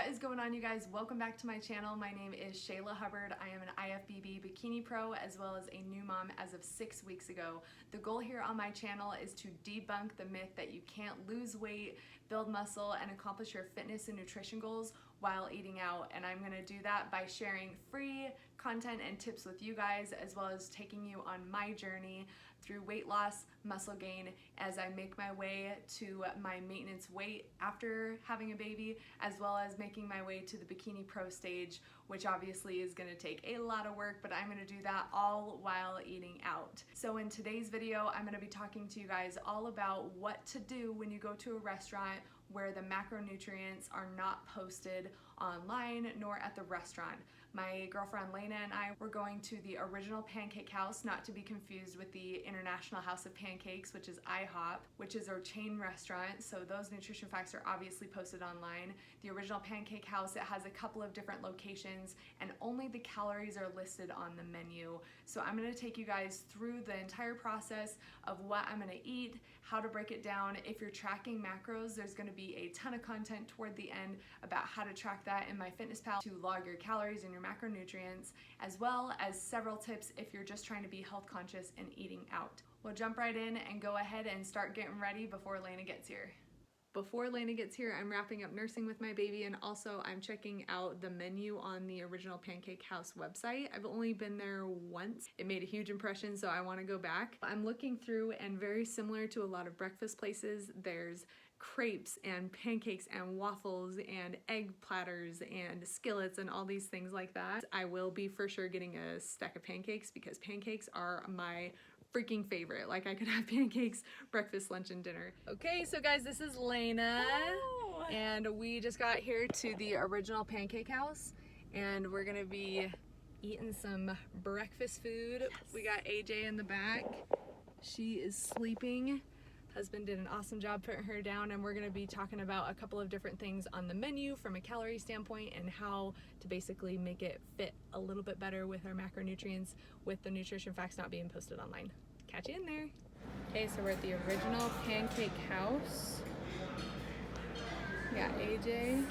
What is going on, you guys? Welcome back to my channel. My name is Shayla Hubbard. I am an IFBB bikini pro as well as a new mom as of 6 weeks ago. The goal here on my channel is to debunk the myth that you can't lose weight, build muscle, and accomplish your fitness and nutrition goals while eating out. And I'm gonna do that by sharing free content and tips with you guys, as well as taking you on my journey through weight loss, muscle gain, as I make my way to my maintenance weight after having a baby, as well as making my way to the bikini pro stage, which obviously is gonna take a lot of work, but I'm gonna do that all while eating out. So in today's video, I'm gonna be talking to you guys all about what to do when you go to a restaurant where the macronutrients are not posted online nor at the restaurant. My girlfriend Layna and I were going to the original Pancake House, not to be confused with the International House of Pancakes, which is IHOP, which is a chain restaurant, so those nutrition facts are obviously posted online. The original Pancake House, it has a couple of different locations and only the calories are listed on the menu. So I'm gonna take you guys through the entire process of what I'm gonna eat, how to break it down. If you're tracking macros, there's gonna be a ton of content toward the end about how to track that in MyFitnessPal to log your calories and your macronutrients, as well as several tips if you're just trying to be health conscious and eating out. We'll jump right in and go ahead and start getting ready before Layna gets here. Before Layna gets here, I'm wrapping up nursing with my baby, and also I'm checking out the menu on the original Pancake House website. I've only been there once. It made a huge impression, so I want to go back. I'm looking through, and very similar to a lot of breakfast places, there's crepes and pancakes and waffles and egg platters and skillets and all these things like that. I will be for sure getting a stack of pancakes because pancakes are my freaking favorite. Like, I could have pancakes breakfast, lunch, and dinner. Okay, so guys, this is Layna. Hello. And we just got here to the original Pancake House, and we're gonna be eating some breakfast food. Yes. We got AJ in the back. She is sleeping. Husband did an awesome job putting her down, and we're gonna be talking about a couple of different things on the menu from a calorie standpoint and how to basically make it fit a little bit better with our macronutrients with the nutrition facts not being posted online. Catch you in there. Okay, so we're at the original Pancake House. We got AJ.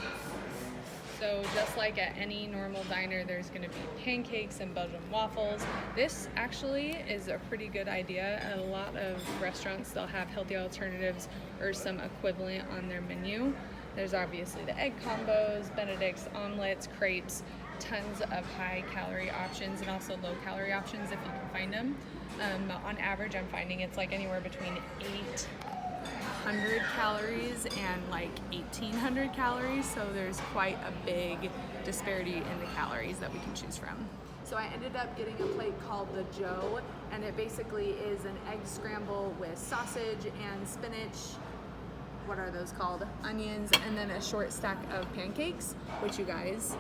So just like at any normal diner, there's gonna be pancakes and Belgian waffles. This actually is a pretty good idea. A lot of restaurants still have healthy alternatives or some equivalent on their menu. There's obviously the egg combos, Benedict's, omelets, crepes, tons of high calorie options and also low calorie options if you can find them. On average, I'm finding it's like anywhere between 800 calories and like 1800 calories, so there's quite a big disparity in the calories that we can choose from. So I ended up getting a plate called the Joe, and it basically is an egg scramble with sausage and spinach, what are those called? Onions, and then a short stack of pancakes, which, you guys,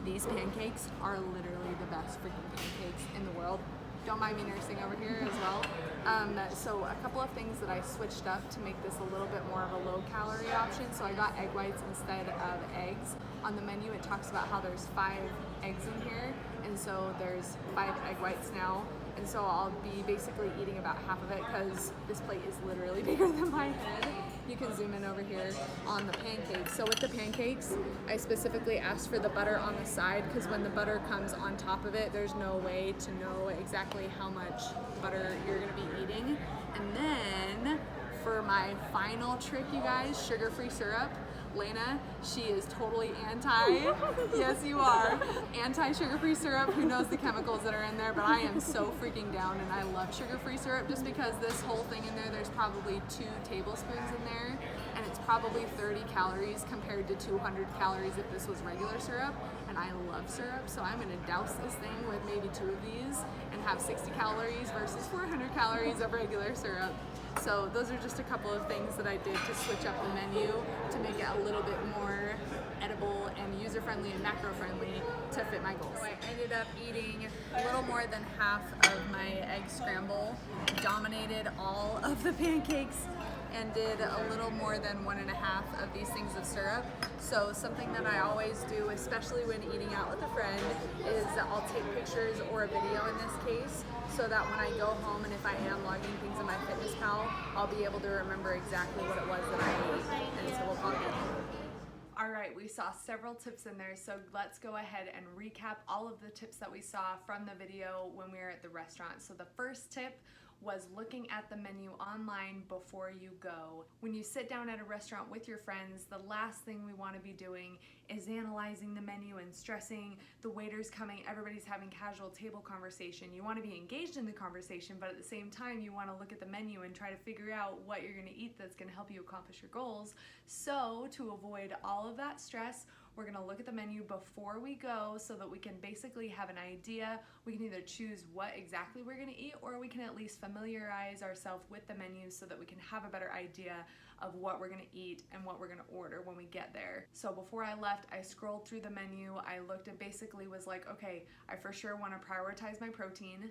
these pancakes are literally the best freaking pancakes in the world. Don't mind me nursing over here as well. So a couple of things that I switched up to make this a little bit more of a low calorie option. So I got egg whites instead of eggs. On the menu it talks about how there's 5 eggs in here, and so there's 5 egg whites now. And so I'll be basically eating about half of it because this plate is literally bigger than my head. You can zoom in over here on the pancakes. So with the pancakes, I specifically asked for the butter on the side because when the butter comes on top of it, there's no way to know exactly how much butter you're gonna be eating. And then for my final trick, you guys, sugar-free syrup. Layna, she is totally anti, yes you are, anti-sugar-free syrup. Who knows the chemicals that are in there, but I am so freaking down, and I love sugar-free syrup just because this whole thing in there, there's probably 2 tablespoons in there, and it's probably 30 calories compared to 200 calories if this was regular syrup, and I love syrup, so I'm gonna douse this thing with maybe 2 of these and have 60 calories versus 400 calories of regular syrup. So those are just a couple of things that I did to switch up the menu to make it a little bit more edible and user-friendly and macro-friendly to fit my goals. So I ended up eating a little more than half of my egg scramble, dominated all of the pancakes, and did a little more than 1.5 of these things of syrup. So something that I always do, especially when eating out with a friend, is I'll take pictures or a video in this case, so that when I go home and if I am logging things in MyFitnessPal, I'll be able to remember exactly what it was that I ate, and so we'll call it. All right, we saw several tips in there, so let's go ahead and recap all of the tips that we saw from the video when we were at the restaurant. So the first tip was looking at the menu online before you go. When you sit down at a restaurant with your friends, the last thing we want to be doing is analyzing the menu and stressing. The waiter's coming, everybody's having casual table conversation. You want to be engaged in the conversation, but at the same time you want to look at the menu and try to figure out what you're going to eat that's going to help you accomplish your goals. So to avoid all of that stress, we're gonna look at the menu before we go so that we can basically have an idea. We can either choose what exactly we're gonna eat, or we can at least familiarize ourselves with the menu so that we can have a better idea of what we're gonna eat and what we're gonna order when we get there. So before I left, I scrolled through the menu. I looked and basically was like, okay, I for sure wanna prioritize my protein,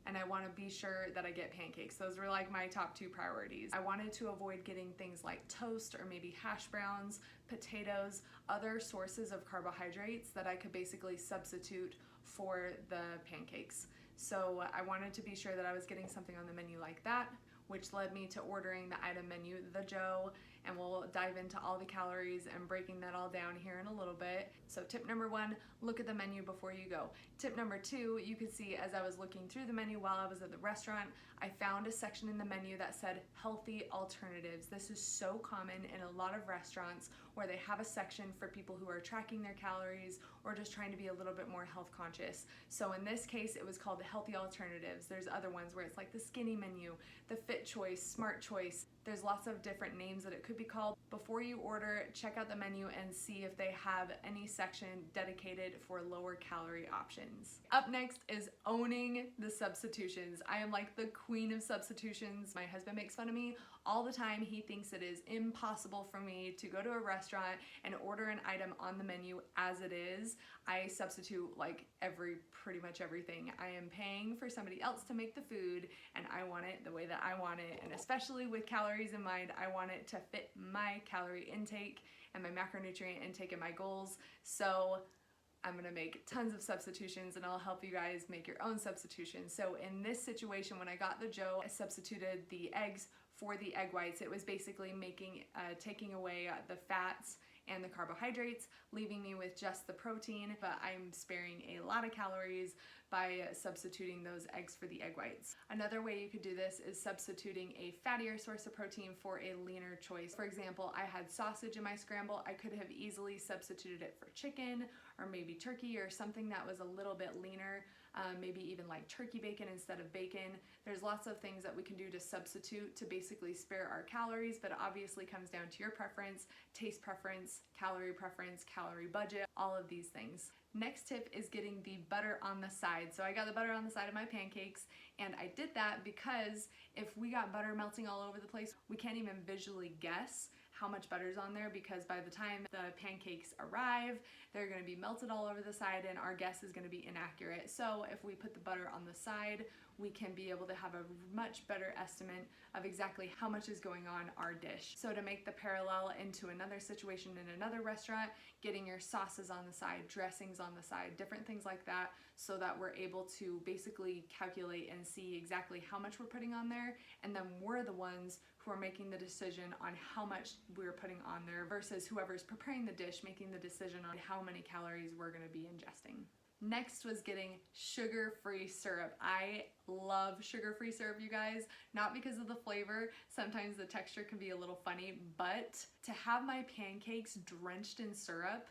and I want to be sure that I get pancakes. Those were like my top 2 priorities. I wanted to avoid getting things like toast or maybe hash browns, potatoes, other sources of carbohydrates that I could basically substitute for the pancakes. So I wanted to be sure that I was getting something on the menu like that, which led me to ordering the item menu, the Joe, and we'll dive into all the calories and breaking that all down here in a little bit. So tip number 1, look at the menu before you go. Tip number 2, you could see as I was looking through the menu while I was at the restaurant, I found a section in the menu that said healthy alternatives. This is so common in a lot of restaurants where they have a section for people who are tracking their calories or just trying to be a little bit more health conscious. So in this case, it was called the healthy alternatives. There's other ones where it's like the skinny menu, the fit choice, smart choice. There's lots of different names that it could be called. Before you order, check out the menu and see if they have any section dedicated for lower calorie options. Up next is owning the substitutions. I am like the queen of substitutions. My husband makes fun of me all the time. He thinks it is impossible for me to go to a restaurant and order an item on the menu as it is. I substitute like pretty much everything. I am paying for somebody else to make the food, and I want it the way that I want it, and especially with calories in mind, I want it to fit my calorie intake and my macronutrient intake and my goals. So I'm gonna make tons of substitutions, and I'll help you guys make your own substitutions. So in this situation, when I got the Joe, I substituted the eggs for the egg whites. It was basically taking away the fats and the carbohydrates, leaving me with just the protein, but I'm sparing a lot of calories by substituting those eggs for the egg whites. Another way you could do this is substituting a fattier source of protein for a leaner choice. For example, I had sausage in my scramble. I could have easily substituted it for chicken or maybe turkey or something that was a little bit leaner, maybe even like turkey bacon instead of bacon. There's lots of things that we can do to substitute to basically spare our calories, but it obviously comes down to your preference, taste preference, calorie budget, all of these things. Next tip is getting the butter on the side. So I got the butter on the side of my pancakes, and I did that because if we got butter melting all over the place, we can't even visually guess how much butter's on there, because by the time the pancakes arrive, they're gonna be melted all over the side and our guess is gonna be inaccurate. So if we put the butter on the side, we can be able to have a much better estimate of exactly how much is going on our dish. So to make the parallel into another situation in another restaurant, getting your sauces on the side, dressings on the side, different things like that, so that we're able to basically calculate and see exactly how much we're putting on there, and then we're the ones who are making the decision on how much we're putting on there versus whoever's preparing the dish making the decision on how many calories we're gonna be ingesting. Next was getting sugar-free syrup. I love sugar-free syrup, you guys, not because of the flavor. Sometimes the texture can be a little funny, but to have my pancakes drenched in syrup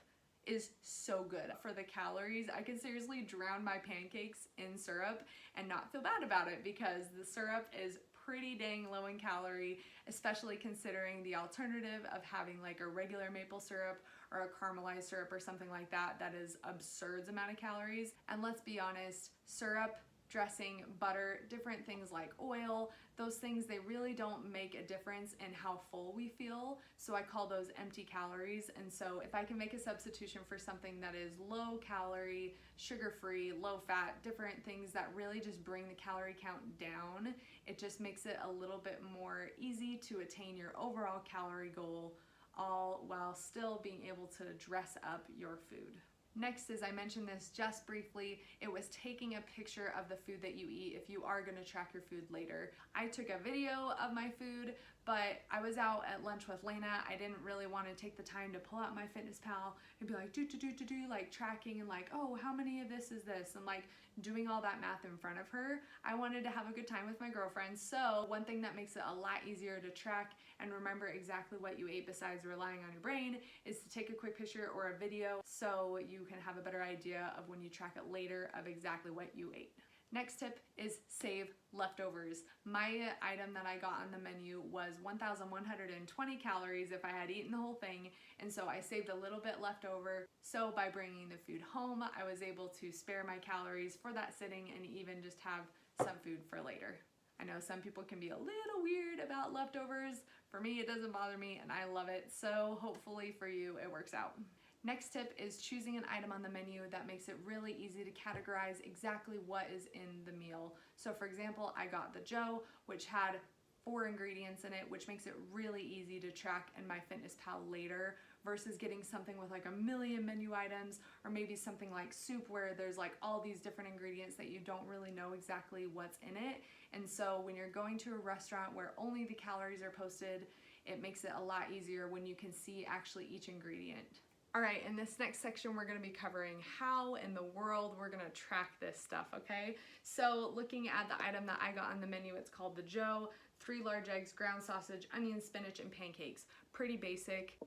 is so good. For the calories, I can seriously drown my pancakes in syrup and not feel bad about it, because the syrup is pretty dang low in calorie, especially considering the alternative of having like a regular maple syrup or a caramelized syrup or something like that that is absurd amount of calories. And let's be honest, syrup, dressing, butter, different things like oil, those things, they really don't make a difference in how full we feel. So I call those empty calories. And so if I can make a substitution for something that is low calorie, sugar-free, low fat, different things that really just bring the calorie count down, it just makes it a little bit more easy to attain your overall calorie goal, all while still being able to dress up your food. Next, as I mentioned this just briefly, it was taking a picture of the food that you eat if you are going to track your food later. I took a video of my food, but I was out at lunch with Layna. I didn't really want to take the time to pull out MyFitnessPal and be like, like tracking and like, oh, how many of this is this? And like doing all that math in front of her. I wanted to have a good time with my girlfriends. So one thing that makes it a lot easier to track and remember exactly what you ate besides relying on your brain is to take a quick picture or a video so you can have a better idea of when you track it later of exactly what you ate. Next tip is save leftovers. My item that I got on the menu was 1,120 calories if I had eaten the whole thing, and so I saved a little bit left over. So by bringing the food home, I was able to spare my calories for that sitting and even just have some food for later. I know some people can be a little weird about leftovers. For me, it doesn't bother me and I love it, so hopefully for you it works out. Next tip is choosing an item on the menu that makes it really easy to categorize exactly what is in the meal. So for example, I got the Joe, which had 4 ingredients in it, which makes it really easy to track in MyFitnessPal later versus getting something with like a million menu items, or maybe something like soup where there's like all these different ingredients that you don't really know exactly what's in it. And so when you're going to a restaurant where only the calories are posted, it makes it a lot easier when you can see actually each ingredient. All right, in this next section, we're gonna be covering how in the world we're gonna track this stuff, okay? So looking at the item that I got on the menu, it's called the Joe, 3 large eggs, ground sausage, onions, spinach, and pancakes. Pretty basic.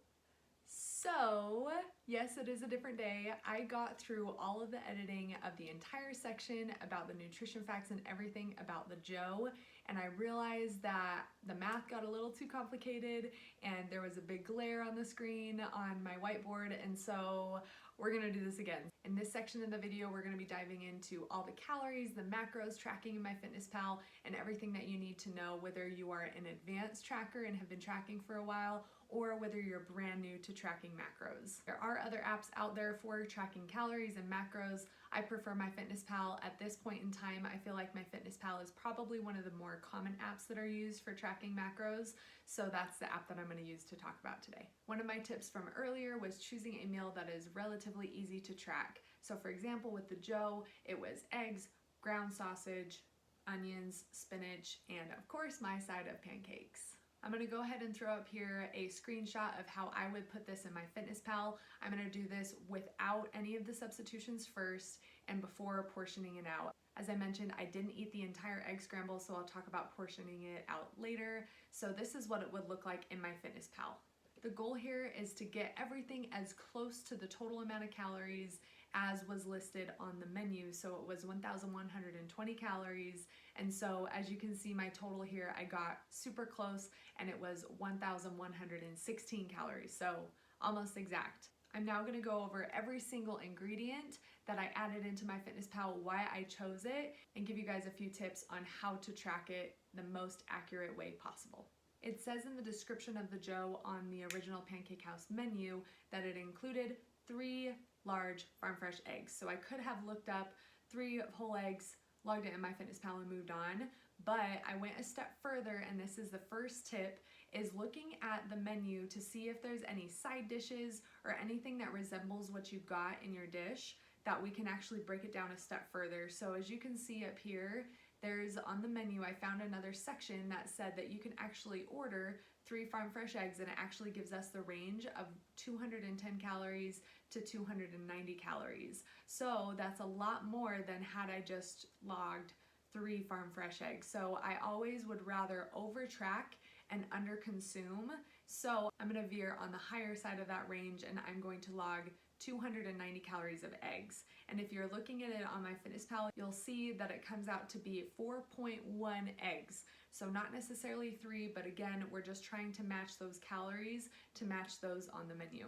So, yes, it is a different day. I got through all of the editing of the entire section about the nutrition facts and everything about the Joe, and I realized that the math got a little too complicated and there was a big glare on the screen on my whiteboard, and so we're gonna do this again. In this section of the video, we're gonna be diving into all the calories, the macros, tracking in MyFitnessPal, and everything that you need to know, whether you are an advanced tracker and have been tracking for a while, or whether you're brand new to tracking macros. There are other apps out there for tracking calories and macros. I prefer MyFitnessPal. At this point in time, I feel like MyFitnessPal is probably one of the more common apps that are used for tracking macros, so that's the app that I'm going to use to talk about today. One of my tips from earlier was choosing a meal that is relatively easy to track. So for example, with the Joe, it was eggs, ground sausage, onions, spinach, and of course my side of pancakes. I'm gonna go ahead and throw up here a screenshot of how I would put this in MyFitnessPal. I'm gonna do this without any of the substitutions first and before portioning it out. As I mentioned, I didn't eat the entire egg scramble, so I'll talk about portioning it out later. So this is what it would look like in MyFitnessPal. The goal here is to get everything as close to the total amount of calories as was listed on the menu. So it was 1,120 calories. And so as you can see my total here, I got super close and it was 1,116 calories. So almost exact. I'm now gonna go over every single ingredient that I added into MyFitnessPal, why I chose it, and give you guys a few tips on how to track it the most accurate way possible. It says in the description of the Joe on the original Pancake House menu that it included 3 large farm fresh eggs. So I could have looked up 3 whole eggs, logged it in MyFitnessPal and moved on, but I went a step further, and this is the first tip, is looking at the menu to see if there's any side dishes or anything that resembles what you got in your dish that we can actually break it down a step further. So as you can see up here, there's on the menu, I found another section that said that you can actually order 3 farm fresh eggs, and it actually gives us the range of 210 calories to 290 calories. So that's a lot more than had I just logged 3 farm fresh eggs. So I always would rather over track and under consume. So I'm gonna veer on the higher side of that range, and I'm going to log 290 calories of eggs. And if you're looking at it on MyFitnessPal, you'll see that it comes out to be 4.1 eggs. So not necessarily 3, but again, we're just trying to match those calories to match those on the menu.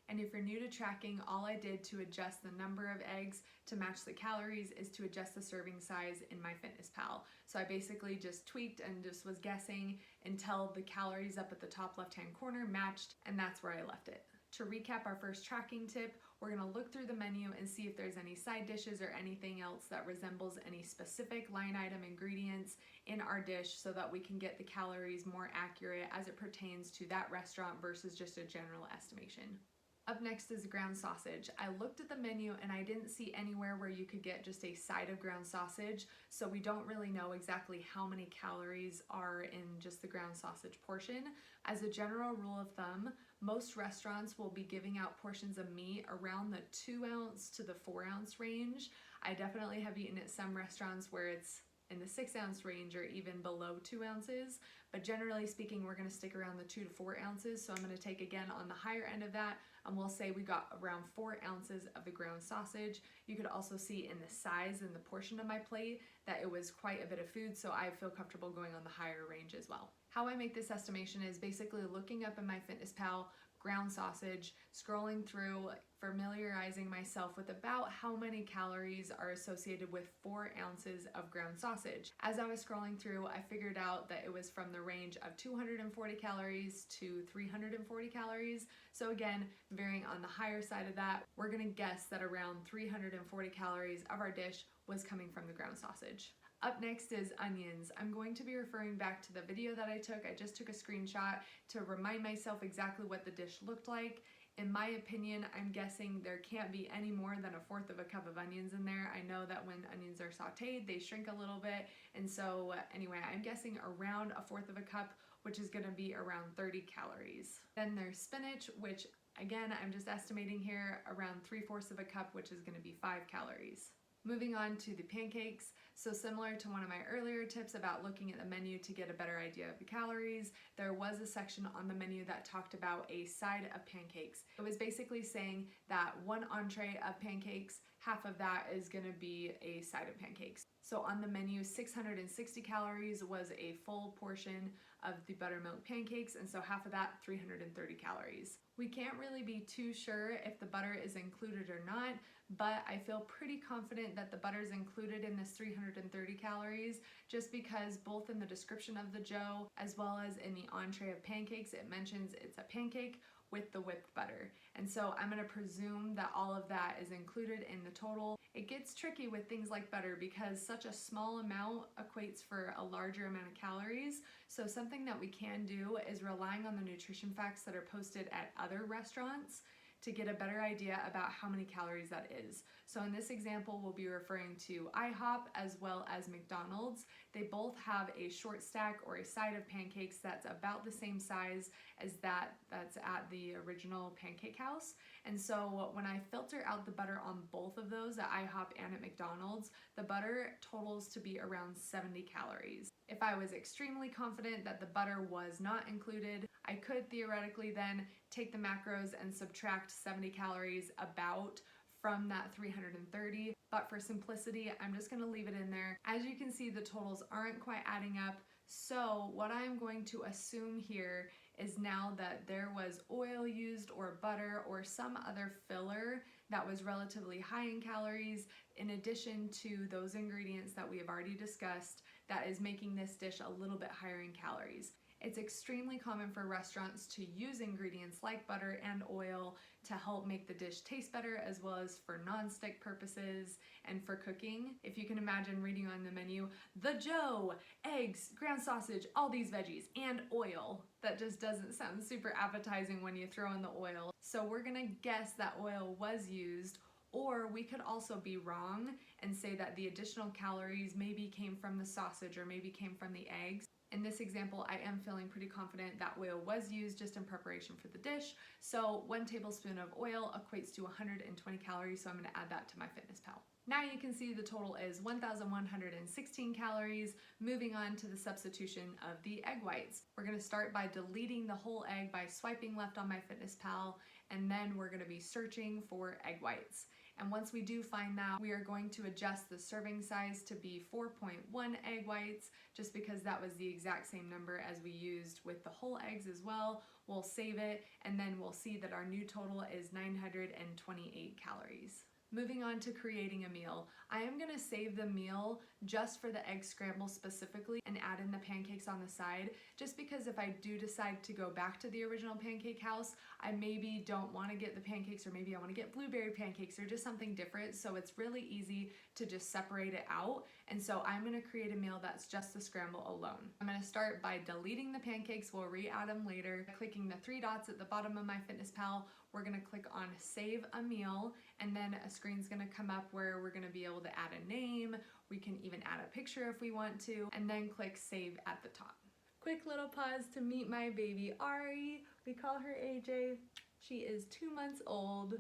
And if you're new to tracking, all I did to adjust the number of eggs to match the calories is to adjust the serving size in MyFitnessPal. So I basically just tweaked and just was guessing until the calories up at the top left-hand corner matched, and that's where I left it. To recap our first tracking tip, we're gonna look through the menu and see if there's any side dishes or anything else that resembles any specific line item ingredients in our dish so that we can get the calories more accurate as it pertains to that restaurant versus just a general estimation. Up next is ground sausage. I looked at the menu and I didn't see anywhere where you could get just a side of ground sausage, so we don't really know exactly how many calories are in just the ground sausage portion. As a general rule of thumb, most restaurants will be giving out portions of meat around the 2 ounce to the 4 ounce range. I definitely have eaten at some restaurants where it's in the 6 ounce range or even below 2 ounces, but generally speaking, we're gonna stick around the 2 to 4 ounces. So I'm gonna take again on the higher end of that, and we'll say we got around 4 ounces of the ground sausage. You could also see in the size and the portion of my plate that it was quite a bit of food, so I feel comfortable going on the higher range as well. How I make this estimation is basically looking up in MyFitnessPal ground sausage, scrolling through, familiarizing myself with about how many calories are associated with 4 ounces of ground sausage. As I was scrolling through, I figured out that it was from the range of 240 calories to 340 calories. So again, varying on the higher side of that, we're gonna guess that around 340 calories of our dish was coming from the ground sausage. Up next is onions. I'm going to be referring back to the video that I took. I just took a screenshot to remind myself exactly what the dish looked like. In my opinion, I'm guessing there can't be any more than 1/4 of a cup of onions in there. I know that when onions are sauteed, they shrink a little bit. And so anyway, I'm guessing around 1/4 of a cup, which is gonna be around 30 calories. Then there's spinach, which again, I'm just estimating here around 3/4 of a cup, which is gonna be 5 calories. Moving on to the pancakes. So similar to one of my earlier tips about looking at the menu to get a better idea of the calories, there was a section on the menu that talked about a side of pancakes. It was basically saying that 1 entree of pancakes, half of that is gonna be a side of pancakes. So on the menu, 660 calories was a full portion of the buttermilk pancakes, and so half of that, 330 calories. We can't really be too sure if the butter is included or not, but I feel pretty confident that the butter is included in this 330 calories, just because both in the description of the dough as well as in the entree of pancakes, it mentions it's a pancake with the whipped butter. And so I'm gonna presume that all of that is included in the total. It gets tricky with things like butter because such a small amount equates for a larger amount of calories. So something that we can do is relying on the nutrition facts that are posted at other restaurants to get a better idea about how many calories that is. So in this example, we'll be referring to IHOP as well as McDonald's. They both have a short stack or a side of pancakes that's about the same size as that's at the original Pancake House. And so when I filter out the butter on both of those at IHOP and at McDonald's, the butter totals to be around 70 calories. If I was extremely confident that the butter was not included, I could theoretically then take the macros and subtract 70 calories about from that 330, but for simplicity, I'm just gonna leave it in there. As you can see, the totals aren't quite adding up, so what I'm going to assume here is now that there was oil used or butter or some other filler that was relatively high in calories, in addition to those ingredients that we have already discussed, that is making this dish a little bit higher in calories. It's extremely common for restaurants to use ingredients like butter and oil to help make the dish taste better, as well as for non-stick purposes and for cooking. If you can imagine reading on the menu, the dough, eggs, ground sausage, all these veggies, and oil. That just doesn't sound super appetizing when you throw in the oil. So we're gonna guess that oil was used, or we could also be wrong and say that the additional calories maybe came from the sausage or maybe came from the eggs. In this example, I am feeling pretty confident that oil was used just in preparation for the dish. So 1 tablespoon of oil equates to 120 calories, so I'm gonna add that to MyFitnessPal. Now you can see the total is 1,116 calories. Moving on to the substitution of the egg whites. We're gonna start by deleting the whole egg by swiping left on MyFitnessPal, and then we're gonna be searching for egg whites. And once we do find that, we are going to adjust the serving size to be 4.1 egg whites, just because that was the exact same number as we used with the whole eggs as well. We'll save it, and then we'll see that our new total is 928 calories. Moving on to creating a meal. I am gonna save the meal just for the egg scramble specifically and add in the pancakes on the side, just because if I do decide to go back to the original Pancake House, I maybe don't wanna get the pancakes, or maybe I wanna get blueberry pancakes or just something different. So it's really easy to just separate it out. And so I'm gonna create a meal that's just the scramble alone. I'm gonna start by deleting the pancakes. We'll re-add them later. Clicking the 3 dots at the bottom of MyFitnessPal, we're gonna click on Save a Meal, and then a screen's gonna come up where we're gonna be able to add a name. We can even add a picture if we want to, and then click Save at the top. Quick little pause to meet my baby Ari. We call her AJ. She is 2 months old.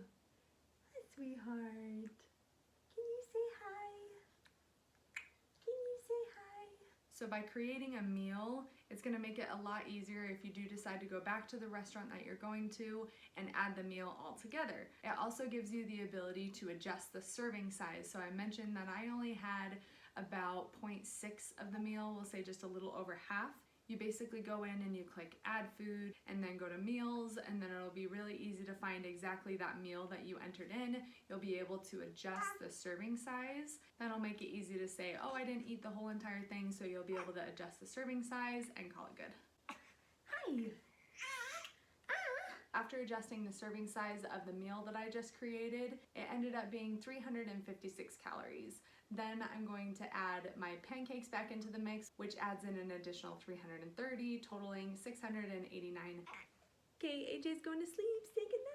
Hi, sweetheart. Can you say hi? Can you say hi? So by creating a meal, it's gonna make it a lot easier if you do decide to go back to the restaurant that you're going to and add the meal all together. It also gives you the ability to adjust the serving size. So I mentioned that I only had about 0.6 of the meal, we'll say just a little over half. You basically go in and you click add food and then go to meals, and then it'll be really easy to find exactly that meal that you entered in. You'll be able to adjust the serving size. That'll make it easy to say, oh, I didn't eat the whole entire thing, so you'll be able to adjust the serving size and call it good. Hi. After adjusting the serving size of the meal that I just created, it ended up being 356 calories. Then I'm going to add my pancakes back into the mix, which adds in an additional 330, totaling 689. Okay, AJ's going to sleep. Say goodnight.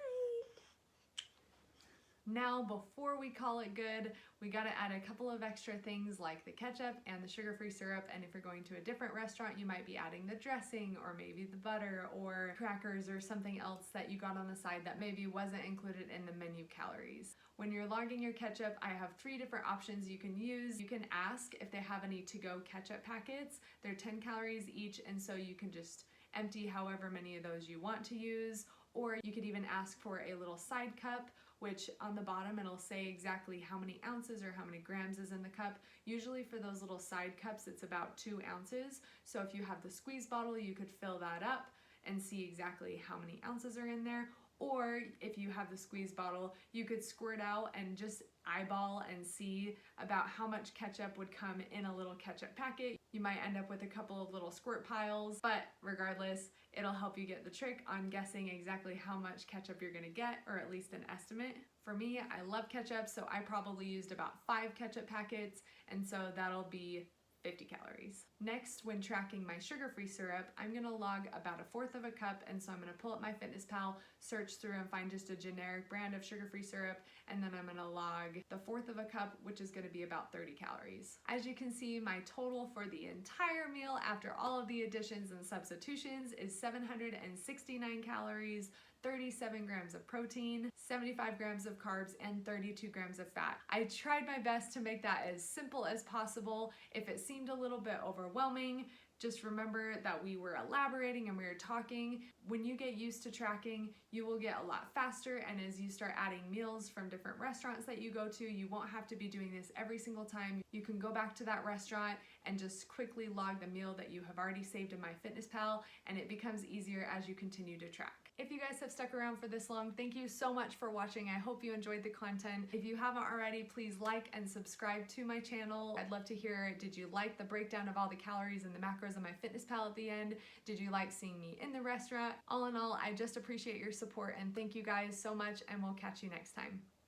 Now, before we call it good, we gotta add a couple of extra things like the ketchup and the sugar-free syrup, and if you're going to a different restaurant, you might be adding the dressing or maybe the butter or crackers or something else that you got on the side that maybe wasn't included in the menu calories. When you're logging your ketchup, I have 3 different options you can use. You can ask if they have any to-go ketchup packets. They're 10 calories each, and so you can just empty however many of those you want to use, or you could even ask for a little side cup, which on the bottom it'll say exactly how many ounces or how many grams is in the cup. Usually for those little side cups it's about 2 ounces, so if you have the squeeze bottle you could fill that up and see exactly how many ounces are in there. Or if you have the squeeze bottle, you could squirt out and just eyeball and see about how much ketchup would come in a little ketchup packet. You might end up with a couple of little squirt piles, but regardless, it'll help you get the trick on guessing exactly how much ketchup you're gonna get, or at least an estimate. For me, I love ketchup, so I probably used about 5 ketchup packets, and so that'll be 50 calories. Next, when tracking my sugar-free syrup, I'm gonna log about 1/4 of a cup, and so I'm gonna pull up MyFitnessPal, search through and find just a generic brand of sugar-free syrup, and then I'm gonna log the 1/4 of a cup, which is gonna be about 30 calories. As you can see, my total for the entire meal after all of the additions and substitutions is 769 calories, 37 grams of protein, 75 grams of carbs, and 32 grams of fat. I tried my best to make that as simple as possible. If it seemed a little bit overwhelming, just remember that we were elaborating and we were talking. When you get used to tracking, you will get a lot faster, and as you start adding meals from different restaurants that you go to, you won't have to be doing this every single time. You can go back to that restaurant and just quickly log the meal that you have already saved in MyFitnessPal, and it becomes easier as you continue to track. If you guys have stuck around for this long, thank you so much for watching. I hope you enjoyed the content. If you haven't already, please like and subscribe to my channel. I'd love to hear, did you like the breakdown of all the calories and the macros on MyFitnessPal at the end? Did you like seeing me in the restaurant? All in all, I just appreciate your support, and thank you guys so much, and we'll catch you next time.